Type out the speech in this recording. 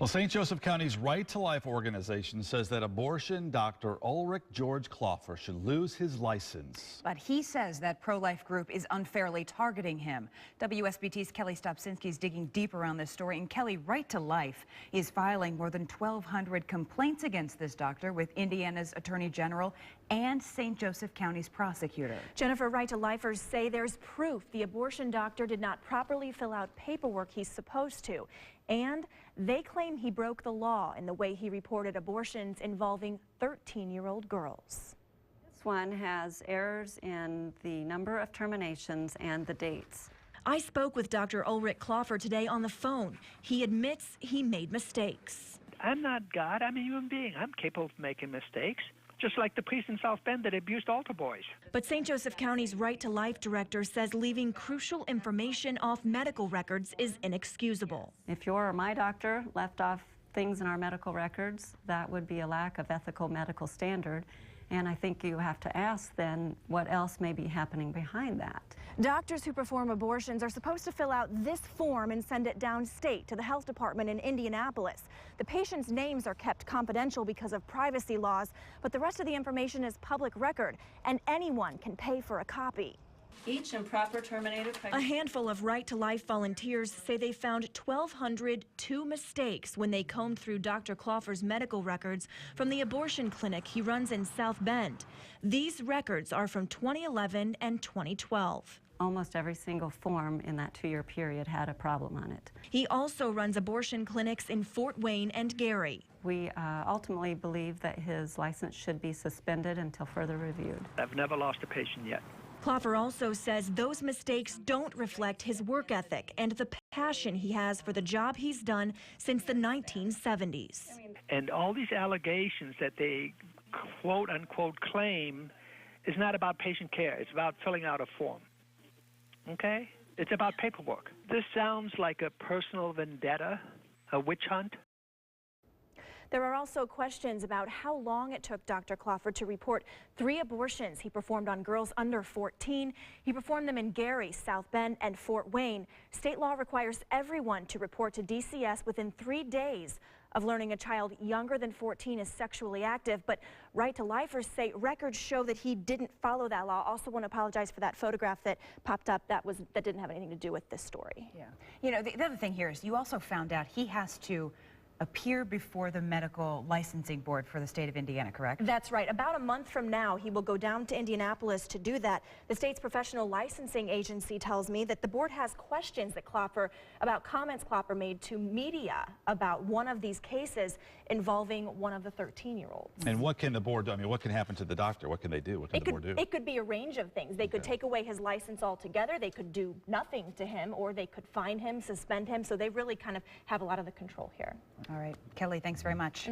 Well, St. Joseph County's Right to Life organization says that abortion doctor Ulrich George Kloffer should lose his license. But he says that pro-life group is unfairly targeting him. WSBT's Kelly Stopsinski is digging deep around this story. And Kelly, Right to Life is filing more than 1,200 complaints against this doctor with Indiana's Attorney General and St. Joseph County's prosecutor. Jennifer, Right to Lifers say there's proof the abortion doctor did not properly fill out paperwork he's supposed to. And they claim he broke the law in the way he reported abortions involving 13-year-old girls. This one has errors in the number of terminations and the dates. I spoke with Dr. Ulrich Kloffer today on the phone. He admits he made mistakes. I'm not God. I'm a human being. I'm capable of making mistakes, just like the priest in South Bend that abused altar boys. But St. Joseph County's Right to Life director says leaving crucial information off medical records is inexcusable. If your or my doctor left off things in our medical records, that would be a lack of ethical medical standard. And I think you have to ask then what else may be happening behind that. Doctors who perform abortions are supposed to fill out this form and send it downstate to the health department in Indianapolis. The patients' names are kept confidential because of privacy laws, but the rest of the information is public record, and anyone can pay for a copy. Each improper terminated pregnancy. A handful of Right to Life volunteers say they found 1,202 mistakes when they combed through Dr. Kloffer's medical records from the abortion clinic he runs in South Bend. These records are from 2011 and 2012. Almost every single form in that 2-year period had a problem on it. He also runs abortion clinics in Fort Wayne and Gary. We ultimately believe that his license should be suspended until further reviewed. I've never lost a patient yet. Kloffer also says those mistakes don't reflect his work ethic and the passion he has for the job he's done since the 1970s. And all these allegations that they quote-unquote claim is not about patient care. It's about filling out a form. Okay? It's about paperwork. This sounds like a personal vendetta, a witch hunt. There are also questions about how long it took Dr. Kloffer to report 3 abortions he performed on girls under 14. He performed them in Gary, South Bend, and Fort Wayne. State law requires everyone to report to DCS within 3 days of learning a child younger than 14 is sexually active, but Right to Lifers say records show that he didn't follow that law. Also want to apologize for that photograph that popped up that didn't have anything to do with this story. Yeah. You know, the other thing here is you also found out he has to appear before the medical licensing board for the state of Indiana, correct? That's right. About a month from now, he will go down to Indianapolis to do that. The state's professional licensing agency tells me that the board has questions that about comments Kloffer made to media about one of these cases involving one of the 13-year-olds. And what can the board do? I mean, what can happen to the doctor? What can they do? What can the board do? It could be a range of things. They could take away his license altogether. They could do nothing to him, or they could fine him, suspend him. So they really kind of have a lot of the control here. All right. Kelly, thanks very much.